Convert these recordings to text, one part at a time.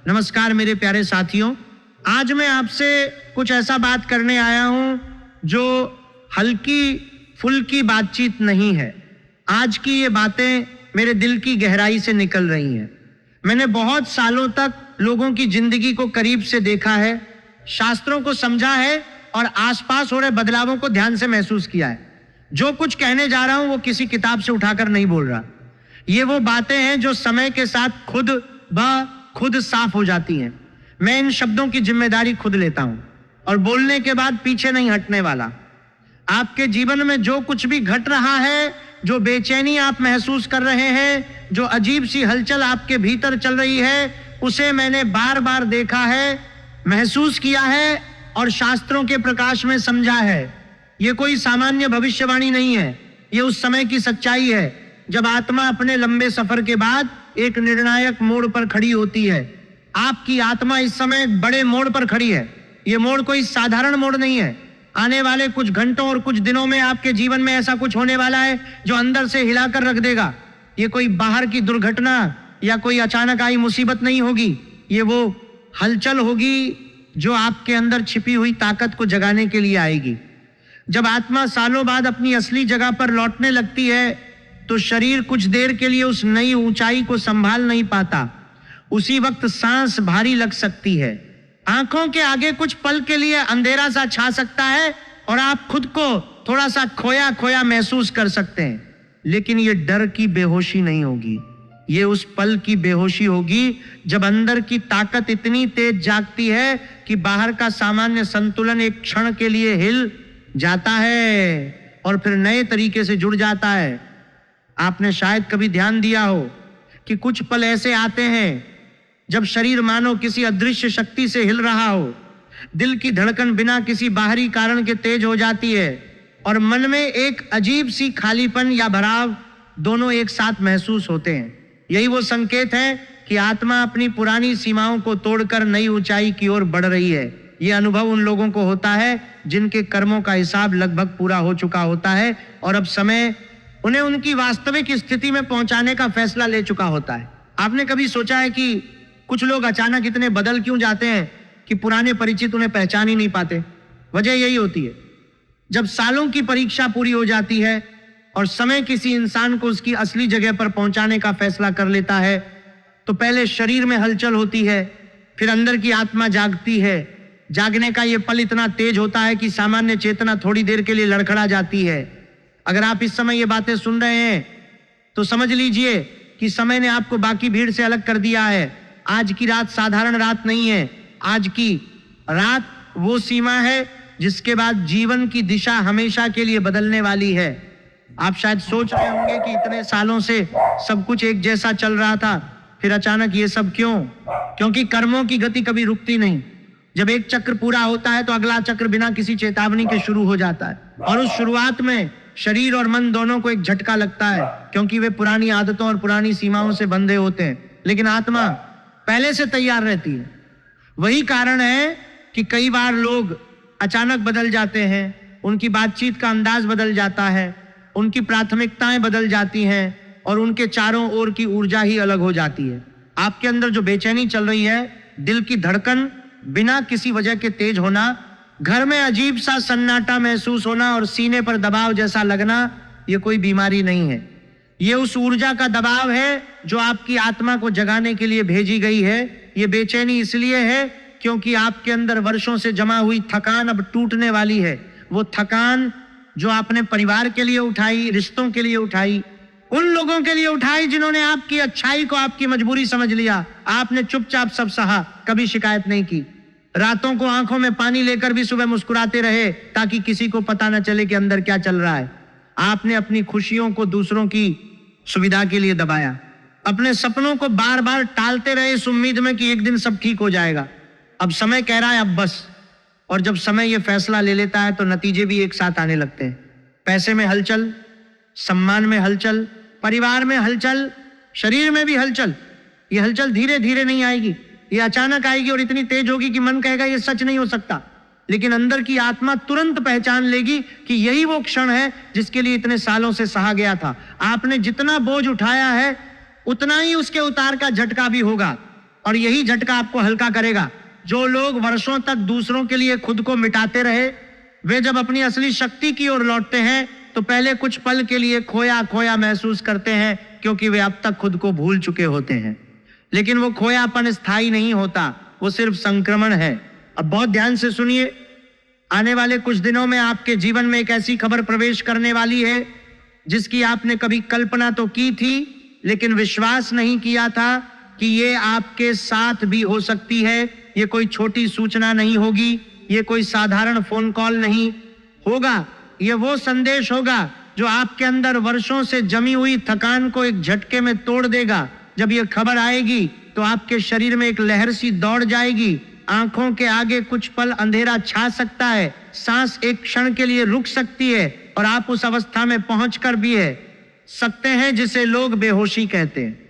नमस्कार मेरे प्यारे साथियों, आज मैं आपसे कुछ ऐसा बात करने आया हूं जो हल्की फुल्की बातचीत नहीं है। आज की ये बातें मेरे दिल की गहराई से निकल रही हैं। मैंने बहुत सालों तक लोगों की जिंदगी को करीब से देखा है, शास्त्रों को समझा है और आसपास हो रहे बदलावों को ध्यान से महसूस किया है। जो कुछ कहने जा रहा हूं वो किसी किताब से उठाकर नहीं बोल रहा। ये वो बातें हैं जो समय के साथ खुद साफ हो जाती हैं। मैं इन शब्दों की जिम्मेदारी खुद लेता हूं और बोलने के बाद पीछे नहीं हटने वाला। आपके जीवन में जो कुछ भी घट रहा है, जो बेचैनी आप महसूस कर रहे हैं, जो अजीब सी हलचल आपके भीतर चल रही है, उसे मैंने बार बार देखा है, महसूस किया है और शास्त्रों के प्रकाश में समझा है। ये कोई सामान्य भविष्यवाणी नहीं है, ये उस समय की सच्चाई है जब आत्मा अपने लंबे सफर के बाद एक निर्णायक मोड़ पर खड़ी होती है। आपकी आत्मा इस समय एक बड़े मोड़ पर खड़ी है। ये मोड़ कोई साधारण मोड़ नहीं है। आने वाले कुछ घंटों और कुछ दिनों में आपके जीवन में ऐसा कुछ होने वाला है जो अंदर से हिलाकर रख देगा। ये कोई बाहर की दुर्घटना या कोई अचानक आई मुसीबत नहीं होगी। ये वो हलचल होगी जो आपके अंदर छिपी हुई ताकत को जगाने के लिए आएगी। जब आत्मा सालों बाद अपनी असली जगह पर लौटने लगती है तो शरीर कुछ देर के लिए उस नई ऊंचाई को संभाल नहीं पाता। उसी वक्त सांस भारी लग सकती है, आंखों के आगे कुछ पल के लिए अंधेरा सा छा सकता है और आप खुद को थोड़ा सा खोया खोया महसूस कर सकते हैं। लेकिन ये डर की बेहोशी नहीं होगी, ये उस पल की बेहोशी होगी जब अंदर की ताकत इतनी तेज जागती है कि बाहर का सामान्य संतुलन एक क्षण के लिए हिल जाता है और फिर नए तरीके से जुड़ जाता है। आपने शायद कभी ध्यान दिया हो कि कुछ पल ऐसे आते हैं जब शरीर मानो किसी अदृश्य शक्ति से हिल रहा हो, दिल की धड़कन बिना किसी बाहरी कारण के तेज हो जाती है और मन में एक अजीब सी खालीपन या भराव दोनों एक साथ महसूस होते हैं। यही वो संकेत है कि आत्मा अपनी पुरानी सीमाओं को तोड़कर नई ऊंचाई की ओर बढ़ रही है। ये अनुभव उन लोगों को होता है जिनके कर्मों का हिसाब लगभग पूरा हो चुका होता है और अब समय उन्हें उनकी वास्तविक स्थिति में पहुंचाने का फैसला ले चुका होता है। आपने कभी सोचा है कि कुछ लोग अचानक इतने बदल क्यों जाते हैं कि पुराने परिचित उन्हें पहचान ही नहीं पाते? वजह यही होती है, जब सालों की परीक्षा पूरी हो जाती है और समय किसी इंसान को उसकी असली जगह पर पहुंचाने का फैसला कर लेता है तो पहले शरीर में हलचल होती है, फिर अंदर की आत्मा जागती है। जागने का ये पल इतना तेज होता है कि सामान्य चेतना थोड़ी देर के लिए लड़खड़ा जाती है। अगर आप इस समय ये बातें सुन रहे हैं तो समझ लीजिए कि समय ने आपको बाकी भीड़ से अलग कर दिया है। आज की रात साधारण रात नहीं है। आज की रात वो सीमा है जिसके बाद जीवन की दिशा हमेशा के लिए बदलने वाली है। आप शायद सोच रहे होंगे कि इतने सालों से सब कुछ एक जैसा चल रहा था, फिर अचानक ये सब क्यों? क्योंकि कर्मों की गति कभी रुकती नहीं। जब एक चक्र पूरा होता है तो अगला चक्र बिना किसी चेतावनी के शुरू हो जाता है और उस शुरुआत में शरीर और मन दोनों को एक झटका लगता है क्योंकि वे पुरानी आदतों और पुरानी सीमाओं से बंधे होते हैं। लेकिन आत्मा पहले से तैयार रहती है। वही कारण है कि कई बार लोग अचानक बदल जाते हैं, उनकी बातचीत का अंदाज बदल जाता है, उनकी प्राथमिकताएं बदल जाती हैं और उनके चारों ओर की ऊर्जा ही अलग हो जाती है। आपके अंदर जो बेचैनी चल रही है, दिल की धड़कन बिना किसी वजह के तेज होना, घर में अजीब सा सन्नाटा महसूस होना और सीने पर दबाव जैसा लगना, ये कोई बीमारी नहीं है। ये उस ऊर्जा का दबाव है जो आपकी आत्मा को जगाने के लिए भेजी गई है। ये बेचैनी इसलिए है क्योंकि आपके अंदर वर्षों से जमा हुई थकान अब टूटने वाली है। वो थकान जो आपने परिवार के लिए उठाई, रिश्तों के लिए उठाई, उन लोगों के लिए उठाई जिन्होंने आपकी अच्छाई को आपकी मजबूरी समझ लिया। आपने चुपचाप सब सहा, कभी शिकायत नहीं की। रातों को आंखों में पानी लेकर भी सुबह मुस्कुराते रहे ताकि किसी को पता न चले कि अंदर क्या चल रहा है। आपने अपनी खुशियों को दूसरों की सुविधा के लिए दबाया, अपने सपनों को बार बार टालते रहे इस उम्मीद में कि एक दिन सब ठीक हो जाएगा। अब समय कह रहा है अब बस। और जब समय ये फैसला ले लेता है तो नतीजे भी एक साथ आने लगते हैं। पैसे में हलचल, सम्मान में हलचल, परिवार में हलचल, शरीर में भी हलचल। ये हलचल धीरे धीरे नहीं आएगी, ये अचानक आएगी और इतनी तेज होगी कि मन कहेगा ये सच नहीं हो सकता। लेकिन अंदर की आत्मा तुरंत पहचान लेगी कि यही वो क्षण है जिसके लिए इतने सालों से सहा गया था। आपने जितना बोझ उठाया है उतना ही उसके उतार का झटका भी होगा। और यही झटका आपको हल्का करेगा। जो लोग वर्षों तक दूसरों के लिए खुद को मिटाते रहे, वे जब अपनी असली शक्ति की ओर लौटते हैं तो पहले कुछ पल के लिए खोया खोया महसूस करते हैं, क्योंकि वे अब तक खुद को भूल चुके होते हैं। लेकिन वो खोयापन स्थायी नहीं होता, वो सिर्फ संक्रमण है। अब बहुत ध्यान से सुनिए, आने वाले कुछ दिनों में आपके जीवन में एक ऐसी खबर प्रवेश करने वाली है जिसकी आपने कभी कल्पना तो की थी, लेकिन विश्वास नहीं किया था कि ये आपके साथ भी हो सकती है। ये कोई छोटी सूचना नहीं होगी, ये कोई साधारण फोन कॉल नहीं होगा, ये वो संदेश होगा जो आपके अंदर वर्षों से जमी हुई थकान को एक झटके में तोड़ देगा। जब ये खबर आएगी तो आपके शरीर में एक लहर सी दौड़ जाएगी, आंखों के आगे कुछ पल अंधेरा छा सकता है, सांस एक क्षण के लिए रुक सकती है और आप उस अवस्था में पहुंचकर भी सकते हैं जिसे लोग बेहोशी कहते हैं।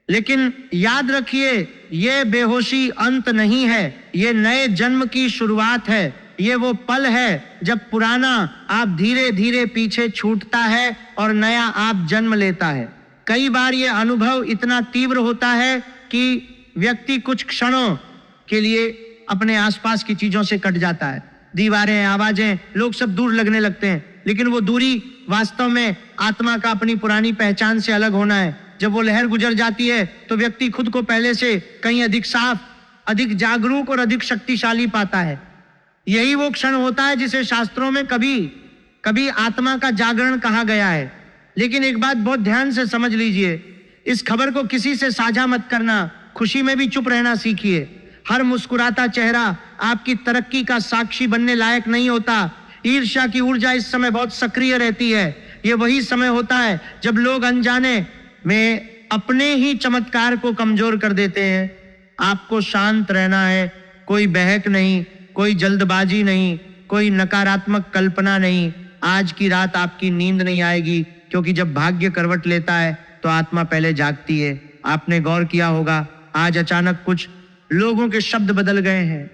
लेकिन याद रखिए, ये बेहोशी अंत नहीं है, ये नए जन्म की शुरुआत है। ये वो पल है जब पुराना आप धीरे धीरे पीछे छूटता है और नया आप जन्म लेता है। कई बार ये अनुभव इतना तीव्र होता है कि व्यक्ति कुछ क्षणों के लिए अपने आसपास की चीजों से कट जाता है। दीवारें, आवाजें, लोग सब दूर लगने लगते हैं, लेकिन वो दूरी वास्तव में आत्मा का अपनी पुरानी पहचान से अलग होना है। जब वो लहर गुजर जाती है तो व्यक्ति खुद को पहले से कहीं अधिक साफ, अधिक जागरूक और अधिक शक्तिशाली पाता है। यही वो क्षण होता है जिसे शास्त्रों में कभी कभी आत्मा का जागरण कहा गया है। लेकिन एक बात बहुत ध्यान से समझ लीजिए, इस खबर को किसी से साझा मत करना, खुशी में भी चुप रहना सीखिए। हर मुस्कुराता चेहरा आपकी तरक्की का साक्षी बनने लायक नहीं होता। ईर्ष्या की ऊर्जा इस समय बहुत सक्रिय रहती है। ये वही समय होता है जब लोग अनजाने में अपने ही चमत्कार को कमजोर कर देते हैं। आपको शांत रहना है, कोई बहक नहीं, कोई जल्दबाजी नहीं, कोई नकारात्मक कल्पना नहीं। आज की रात आपकी नींद नहीं आएगी, क्योंकि जब भाग्य करवट लेता है तो आत्मा पहले जागती है। आपने गौर किया होगा, आज अचानक कुछ लोगों के शब्द बदल गए हैं।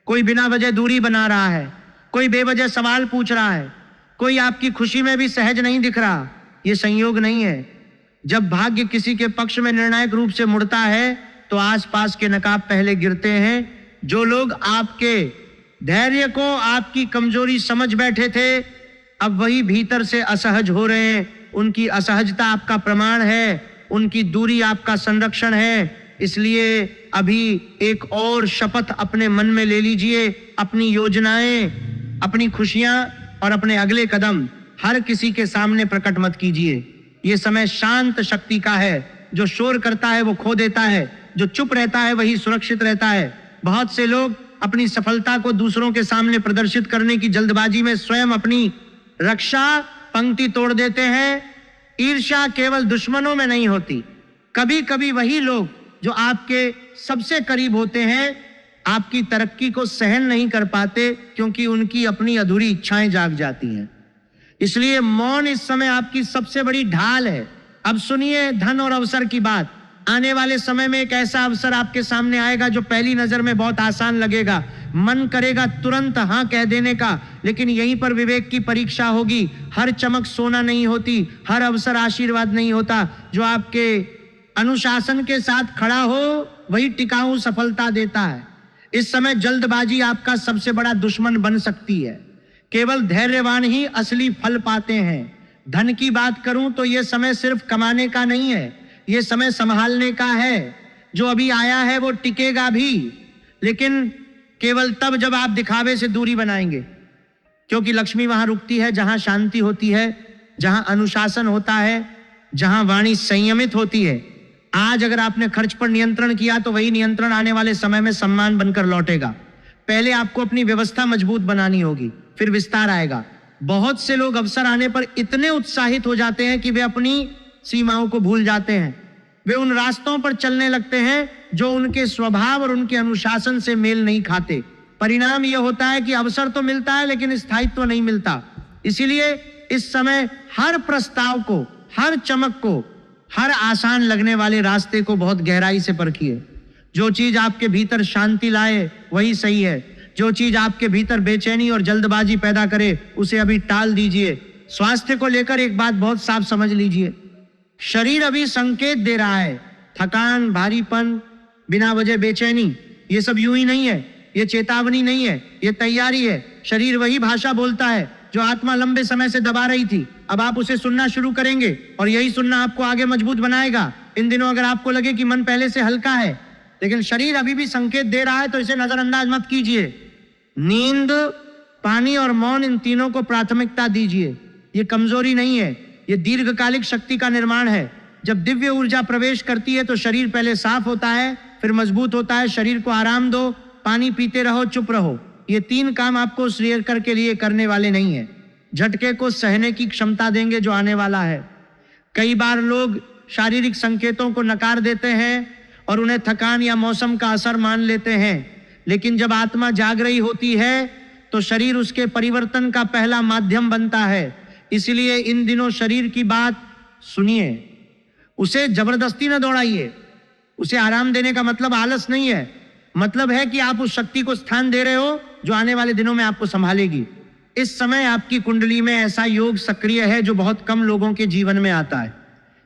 कोई बिना वजह दूरी बना रहा है, कोई बेवजह सवाल पूछ रहा है, कोई आपकी खुशी में भी सहज नहीं दिख रहा। ये संयोग नहीं है। जब भाग्य किसी के पक्ष में निर्णायक रूप से मुड़ता है तो आसपास के नकाब पहले गिरते हैं। जो लोग आपके धैर्य को आपकी कमजोरी समझ बैठे थे, अब वही भीतर से असहज हो रहे हैं। उनकी असहजता आपका प्रमाण है, उनकी दूरी आपका संरक्षण है। इसलिए अभी एक और शपथ अपने मन में ले लीजिए। अपनी योजनाएं, अपनी खुशियां और अपने अगले कदम हर किसी के सामने प्रकट मत कीजिए। ये समय शांत शक्ति का है। जो शोर करता है वो खो देता है, जो चुप रहता है वही सुरक्षित रहता है। बहुत से लोग अपनी सफलता को दूसरों के सामने प्रदर्शित करने की जल्दबाजी में स्वयं अपनी रक्षा पंक्ति तोड़ देते हैं। ईर्ष्या केवल दुश्मनों में नहीं होती, कभी कभी वही लोग जो आपके सबसे करीब होते हैं आपकी तरक्की को सहन नहीं कर पाते, क्योंकि उनकी अपनी अधूरी इच्छाएं जाग जाती हैं। इसलिए मौन इस समय आपकी सबसे बड़ी ढाल है। अब सुनिए धन और अवसर की बात। आने वाले समय में एक ऐसा अवसर आपके सामने आएगा जो पहली नजर में बहुत आसान लगेगा। मन करेगा तुरंत हाँ कह देने का, लेकिन यहीं पर विवेक की परीक्षा होगी। हर चमक सोना नहीं होती, हर अवसर आशीर्वाद नहीं होता। जो आपके अनुशासन के साथ खड़ा हो वही टिकाऊ सफलता देता है। इस समय जल्दबाजी आपका सबसे बड़ा दुश्मन बन सकती है। केवल धैर्यवान ही असली फल पाते हैं। धन की बात करूं तो यह समय सिर्फ कमाने का नहीं है, यह समय संभालने का है। जो अभी आया है वो टिकेगा भी, लेकिन केवल तब जब आप दिखावे से दूरी बनाएंगे। क्योंकि लक्ष्मी वहां रुकती है जहां शांति होती है, जहां अनुशासन होता है, जहां वाणी संयमित होती है। आज अगर आपने खर्च पर नियंत्रण किया तो वही नियंत्रण आने वाले समय में सम्मान बनकर लौटेगा। पहले आपको अपनी व्यवस्था मजबूत बनानी होगी, फिर विस्तार आएगा। बहुत से लोग अवसर आने पर इतने उत्साहित हो जाते हैं कि वे अपनी सीमाओं को भूल जाते हैं। वे उन रास्तों पर चलने लगते हैं जो उनके स्वभाव और उनके अनुशासन से मेल नहीं खाते। परिणाम यह होता है कि अवसर तो मिलता है लेकिन स्थायित्व नहीं मिलता। इसीलिए इस समय हर प्रस्ताव को, हर चमक को, हर आसान लगने वाले रास्ते को बहुत गहराई से परखिए। जो चीज आपके भीतर शांति लाए वही सही है। जो चीज आपके भीतर बेचैनी और जल्दबाजी पैदा करे उसे अभी टाल दीजिए। स्वास्थ्य को लेकर एक बात बहुत साफ समझ लीजिए। शरीर अभी संकेत दे रहा है, थकान, भारीपन, बिना वजह बेचैनी, ये सब यूं ही नहीं है, ये चेतावनी नहीं है, ये तैयारी है। शरीर वही भाषा बोलता है जो आत्मा लंबे समय से दबा रही थी। अब आप उसे सुनना शुरू करेंगे और यही सुनना आपको आगे मजबूत बनाएगा। इन दिनों अगर आपको लगे कि मन पहले से हल्का है लेकिन शरीर अभी भी संकेत दे रहा है तो इसे नजरअंदाज मत कीजिए। नींद, पानी और मौन, इन तीनों को प्राथमिकता दीजिए। ये कमजोरी नहीं है, ये दीर्घकालिक शक्ति का निर्माण है। जब दिव्य ऊर्जा प्रवेश करती है तो शरीर पहले साफ होता है, फिर मजबूत होता है। शरीर को आराम दो, पानी पीते रहो, चुप रहो। ये तीन काम आपको उस रिएक्टर के लिए करने वाले नहीं है। झटके को सहने की क्षमता देंगे जो आने वाला है। कई बार लोग शारीरिक संकेतों को नकार देते हैं और उन्हें थकान या मौसम का असर मान लेते हैं, लेकिन जब आत्मा जाग रही होती है तो शरीर उसके परिवर्तन का पहला माध्यम बनता है। इसलिए इन दिनों शरीर की बात सुनिए, उसे जबरदस्ती न दौड़ाइए। उसे आराम देने का मतलब आलस नहीं है, मतलब है कि आप उस शक्ति को स्थान दे रहे हो जो आने वाले दिनों में आपको संभालेगी। इस समय आपकी कुंडली में ऐसा योग सक्रिय है जो बहुत कम लोगों के जीवन में आता है।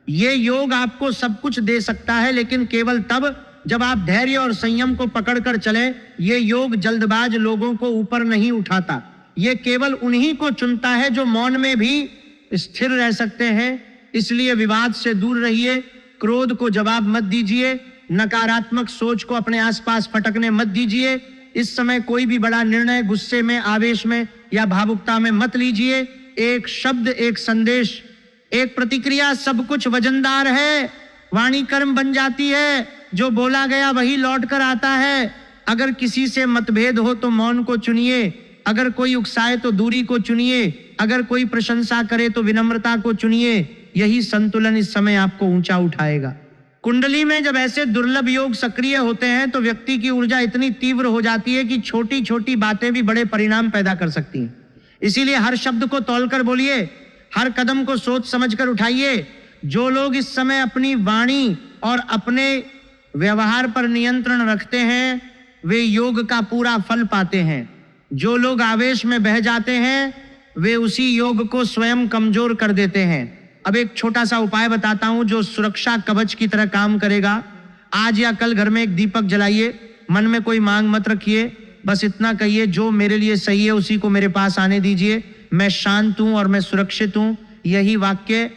ये योग आपको सब कुछ दे सकता है, लेकिन केवल तब जब आप धैर्य और संयम को पकड़कर चले। ये योग जल्दबाज लोगों को ऊपर नहीं उठाता, ये केवल उन्हीं को चुनता है जो मौन में भी स्थिर रह सकते हैं। इसलिए विवाद से दूर रहिए, क्रोध को जवाब मत दीजिए, नकारात्मक सोच को अपने आसपास फटकने मत दीजिए। इस समय कोई भी बड़ा निर्णय गुस्से में, आवेश में या भावुकता में मत लीजिए। एक शब्द, एक संदेश, एक प्रतिक्रिया, सब कुछ वजनदार है। वाणी कर्म बन जाती है, जो बोला गया वही लौट कर आता है। अगर किसी से मतभेद हो तो मौन को चुनिए, अगर कोई उकसाए तो दूरी को चुनिए, अगर कोई प्रशंसा करे तो विनम्रता को चुनिए। यही संतुलन इस समय आपको ऊंचा उठाएगा। कुंडली में जब ऐसे दुर्लभ योग सक्रिय होते हैं तो व्यक्ति की ऊर्जा इतनी तीव्र हो जाती है कि छोटी छोटी बातें भी बड़े परिणाम पैदा कर सकती हैं। इसीलिए हर शब्द को तौलकर बोलिए, हर कदम को सोच समझकर उठाइए। जो लोग इस समय अपनी वाणी और अपने व्यवहार पर नियंत्रण रखते हैं वे योग का पूरा फल पाते हैं। जो लोग आवेश में बह जाते हैं वे उसी योग को स्वयं कमजोर कर देते हैं। अब एक छोटा सा उपाय बताता हूं जो सुरक्षा कवच की तरह काम करेगा। आज या कल घर में एक दीपक जलाइए, मन में कोई मांग मत रखिए, बस इतना कहिए, जो मेरे लिए सही है उसी को मेरे पास आने दीजिए। मैं शांत हूं और मैं सुरक्षित हूं। यही वाक्य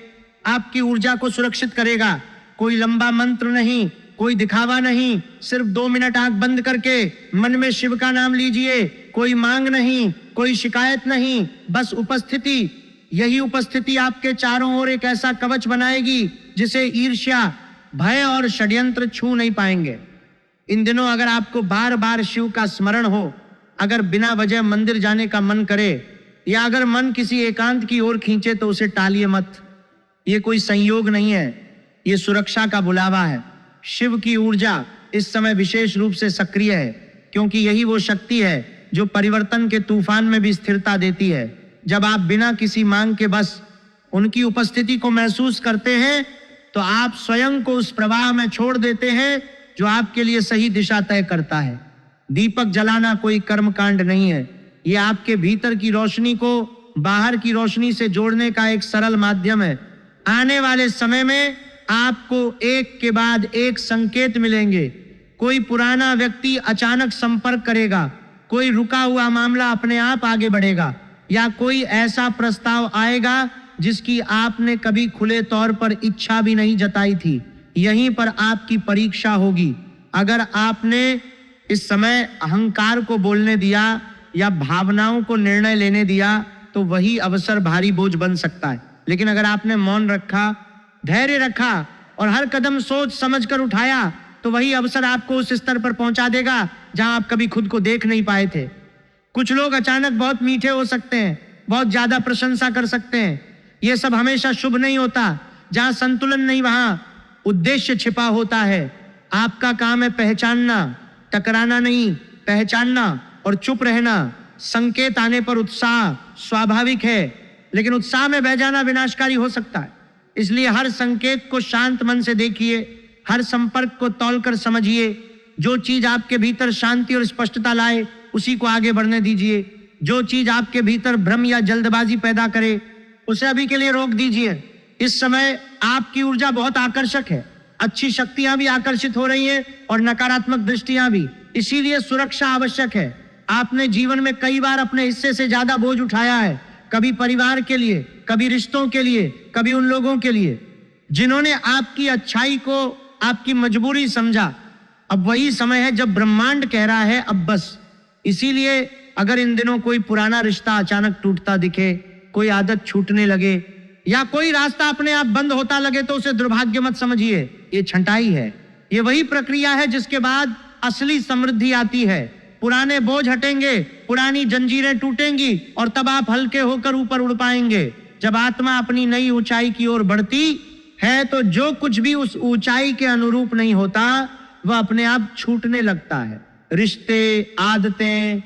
आपकी ऊर्जा को सुरक्षित करेगा। कोई लंबा मंत्र नहीं, कोई दिखावा नहीं, सिर्फ 2 मिनट आंख बंद करके मन में शिव का नाम लीजिए। कोई मांग नहीं, कोई शिकायत नहीं, बस उपस्थिति। यही उपस्थिति आपके चारों ओर एक ऐसा कवच बनाएगी जिसे ईर्ष्या, भय और षड्यंत्र छू नहीं पाएंगे। इन दिनों अगर आपको बार बार शिव का स्मरण हो, अगर बिना वजह मंदिर जाने का मन करे या अगर मन किसी एकांत की ओर खींचे तो उसे टालिए मत। ये कोई संयोग नहीं है, ये सुरक्षा का बुलावा है। शिव की ऊर्जा इस समय विशेष रूप से सक्रिय है क्योंकि यही वो शक्ति है जो परिवर्तन के तूफान में भी स्थिरता देती है। जब आप बिना किसी मांग के बस उनकी उपस्थिति को महसूस करते हैं तो आप स्वयं को उस प्रवाह में छोड़ देते हैं जो आपके लिए सही दिशा तय करता है। दीपक जलाना कोई कर्मकांड नहीं है, ये आपके भीतर की रोशनी को बाहर की रोशनी से जोड़ने का एक सरल माध्यम है। आने वाले समय में आपको एक के बाद एक संकेत मिलेंगे। कोई पुराना व्यक्ति अचानक संपर्क करेगा, कोई रुका हुआ मामला अपने आप आगे बढ़ेगा, या कोई ऐसा प्रस्ताव आएगा जिसकी आपने कभी खुले तौर पर इच्छा भी नहीं जताई थी। यहीं पर आपकी परीक्षा होगी। अगर आपने इस समय अहंकार को बोलने दिया या भावनाओं को निर्णय लेने दिया तो वही अवसर भारी बोझ बन सकता है। लेकिन अगर आपने मौन रखा, धैर्य रखा और हर कदम सोच समझकर उठाया तो वही अवसर आपको उस स्तर पर पहुंचा देगा जहां आप कभी खुद को देख नहीं पाए थे। कुछ लोग अचानक बहुत मीठे हो सकते हैं, बहुत ज्यादा प्रशंसा कर सकते हैं। यह सब हमेशा शुभ नहीं होता। जहां संतुलन नहीं वहां उद्देश्य छिपा होता है। आपका काम है पहचानना, टकराना नहीं, पहचानना और चुप रहना। संकेत आने पर उत्साह स्वाभाविक है, लेकिन उत्साह में बह जाना विनाशकारी हो सकता है। इसलिए हर संकेत को शांत मन से देखिए, हर संपर्क को तौलकर समझिए। जो चीज आपके भीतर शांति और स्पष्टता लाए उसी को आगे बढ़ने दीजिए। जो चीज आपके भीतर भ्रम या जल्दबाजी पैदा करे उसे अभी के लिए रोक दीजिए। इस समय आपकी ऊर्जा बहुत आकर्षक है, अच्छी शक्तियां भी आकर्षित हो रही हैं और नकारात्मक दृष्टियां भी। इसीलिए सुरक्षा आवश्यक है। आपने जीवन में कई बार अपने हिस्से से ज्यादा बोझ उठाया है, कभी परिवार के लिए, कभी रिश्तों के लिए, कभी उन लोगों के लिए जिन्होंने आपकी अच्छाई को आपकी मजबूरी समझा। अब वही समय है जब ब्रह्मांड कह रहा है अब बस। इसीलिए अगर इन दिनों कोई पुराना रिश्ता अचानक टूटता दिखे, कोई आदत छूटने लगे या कोई रास्ता अपने आप बंद होता लगे तो उसे दुर्भाग्य मत समझिए, ये छंटाई है। ये वही प्रक्रिया है जिसके बाद असली समृद्धि आती है। पुराने बोझ हटेंगे, पुरानी जंजीरें टूटेंगी और तब आप हल्के होकर ऊपर उड़ पाएंगे। जब आत्मा अपनी नई ऊंचाई की ओर बढ़ती है तो जो कुछ भी उस ऊंचाई के अनुरूप नहीं होता वह अपने आप छूटने लगता है। रिश्ते, आदतें,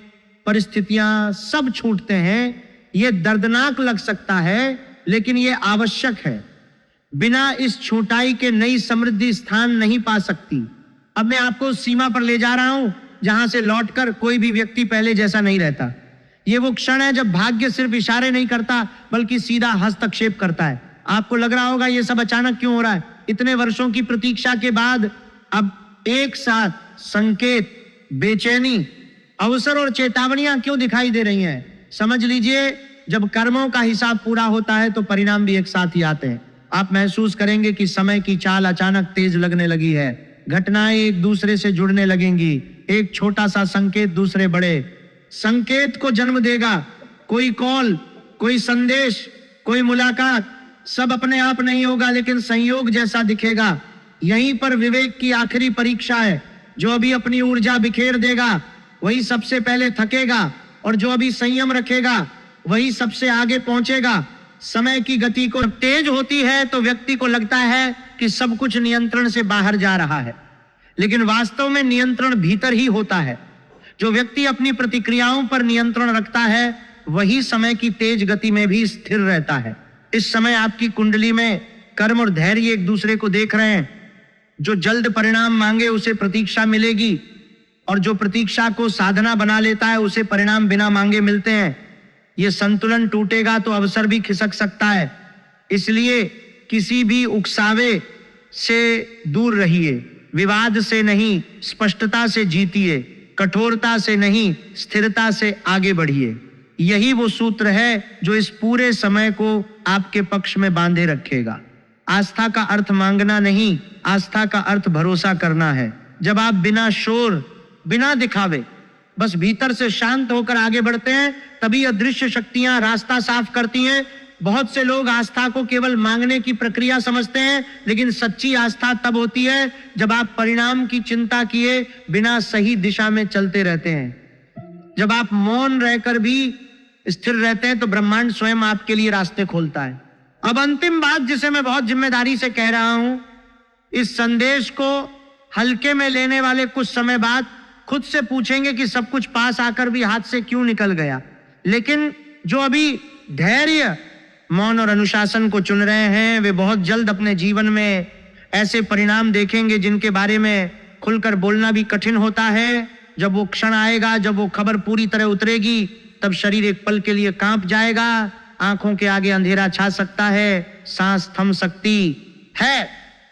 परिस्थितियां सब छूटते हैं। ये दर्दनाक लग सकता है लेकिन ये आवश्यक है। बिना इस छूटाई के नई समृद्धि स्थान नहीं पा सकती। अब मैं आपको उस सीमा पर ले जा रहा हूं जहां से लौटकर कोई भी व्यक्ति पहले जैसा नहीं रहता। ये वो क्षण है जब भाग्य सिर्फ इशारे नहीं करता बल्कि सीधा हस्तक्षेप करता है। आपको लग रहा होगा ये सब अचानक क्यों हो रहा है। इतने वर्षों की प्रतीक्षा के बाद अब एक साथ संकेत, बेचैनी, अवसर और चेतावनियां क्यों दिखाई दे रही हैं। समझ लीजिए जब कर्मों का हिसाब पूरा होता है तो परिणाम भी एक साथ ही आते हैं। आप महसूस करेंगे कि समय की चाल अचानक तेज लगने लगी है। घटनाएं एक दूसरे से जुड़ने लगेंगी। एक छोटा सा संकेत दूसरे बड़े संकेत को जन्म देगा। कोई कॉल, कोई संदेश, कोई मुलाकात, सब अपने आप नहीं होगा लेकिन संयोग जैसा दिखेगा। यहीं पर विवेक की आखिरी परीक्षा है। जो अभी अपनी ऊर्जा बिखेर देगा वही सबसे पहले थकेगा और जो अभी संयम रखेगा वही सबसे आगे पहुंचेगा। समय की गति को तेज होती है तो व्यक्ति को लगता है कि सब कुछ नियंत्रण से बाहर जा रहा है, लेकिन वास्तव में नियंत्रण भीतर ही होता है। जो व्यक्ति अपनी प्रतिक्रियाओं पर नियंत्रण रखता है वही समय की तेज गति में भी स्थिर रहता है। इस समय आपकी कुंडली में कर्म और धैर्य एक दूसरे को देख रहे हैं। जो जल्द परिणाम मांगे उसे प्रतीक्षा मिलेगी और जो प्रतीक्षा को साधना बना लेता है उसे परिणाम बिना मांगे मिलते हैं। ये संतुलन टूटेगा तो अवसर भी खिसक सकता है। इसलिए किसी भी उकसावे से दूर रहिए। विवाद से नहीं, स्पष्टता से जीतिए। कठोरता से नहीं, स्थिरता से आगे बढ़िए। यही वो सूत्र है जो इस पूरे समय को आपके पक्ष में बांधे रखेगा। आस्था का अर्थ मांगना नहीं, आस्था का अर्थ भरोसा करना है। जब आप बिना शोर, बिना दिखावे, बस भीतर से शांत होकर आगे बढ़ते हैं तभी अदृश्य शक्तियां रास्ता साफ करती हैं। बहुत से लोग आस्था को केवल मांगने की प्रक्रिया समझते हैं, लेकिन सच्ची आस्था तब होती है जब आप परिणाम की चिंता किए बिना सही दिशा में चलते रहते हैं। जब आप मौन रहकर भी स्थिर रहते हैं तो ब्रह्मांड स्वयं आपके लिए रास्ते खोलता है। अब अंतिम बात जिसे मैं बहुत जिम्मेदारी से कह रहा हूं, इस संदेश को हल्के में लेने वाले कुछ समय बाद खुद से पूछेंगे कि सब कुछ पास आकर भी हाथ से क्यों निकल गया। लेकिन जो अभी धैर्य, मौन और अनुशासन को चुन रहे हैं वे बहुत जल्द अपने जीवन में ऐसे परिणाम देखेंगे जिनके बारे में खुलकर बोलना भी कठिन होता है। जब वो क्षण आएगा, जब वो खबर पूरी तरह उतरेगी, तब शरीर एक पल के लिए कांप जाएगा। आंखों के आगे अंधेरा छा सकता है, सांस थम सकती है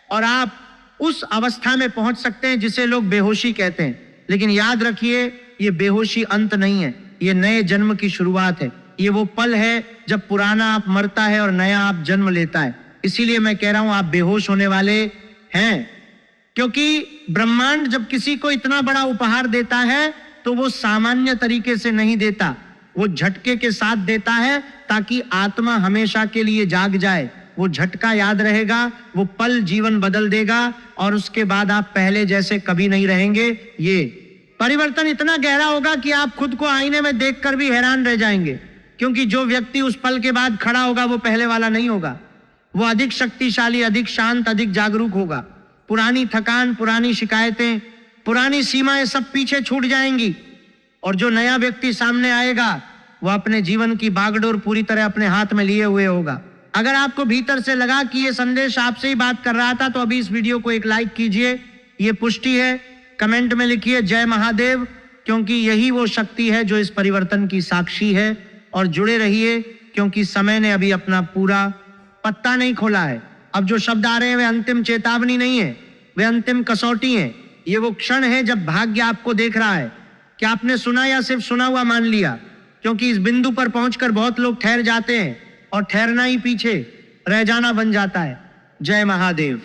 और आप उस अवस्था में पहुंच सकते हैं जिसे लोग बेहोशी कहते हैं। लेकिन याद रखिए, ये बेहोशी अंत नहीं है, ये नए जन्म की शुरुआत है। ये वो पल है जब पुराना आप मरता है और नया आप जन्म लेता है। इसीलिए मैं कह रहा हूं आप बेहोश होने वाले हैं, क्योंकि ब्रह्मांड जब किसी को इतना बड़ा उपहार देता है तो वो सामान्य तरीके से नहीं देता, वो झटके के साथ देता है ताकि आत्मा हमेशा के लिए जाग जाए। वो झटका याद रहेगा, वो पल जीवन बदल देगा और उसके बाद आप पहले जैसे कभी नहीं रहेंगे। ये परिवर्तन इतना गहरा होगा कि आप खुद को आईने में देखकर भी हैरान रह जाएंगे, क्योंकि जो व्यक्ति उस पल के बाद खड़ा होगा वो पहले वाला नहीं होगा। वो अधिक शक्तिशाली, अधिक शांत, अधिक जागरूक होगा। पुरानी थकान, पुरानी शिकायतें, पुरानी सीमाएं सब पीछे छूट जाएंगी और जो नया व्यक्ति सामने आएगा वो अपने जीवन की बागडोर पूरी तरह अपने हाथ में लिए हुए होगा। अगर आपको भीतर से लगा कि ये संदेश आपसे ही बात कर रहा था तो अभी इस वीडियो को एक लाइक कीजिए, ये पुष्टि है। कमेंट में लिखिए जय महादेव, क्योंकि यही वो शक्ति है जो इस परिवर्तन की साक्षी है। और जुड़े रहिए, क्योंकि समय ने अभी अपना पूरा पत्ता नहीं खोला है। अब जो शब्द आ रहे हैं वे अंतिम चेतावनी नहीं है, वे अंतिम कसौटी हैं। ये वो क्षण है जब भाग्य आपको देख रहा है कि आपने सुना या सिर्फ सुना हुआ मान लिया, क्योंकि इस बिंदु पर पहुंचकर बहुत लोग ठहर जाते हैं और ठहरना ही पीछे रह जाना बन जाता है। जय महादेव।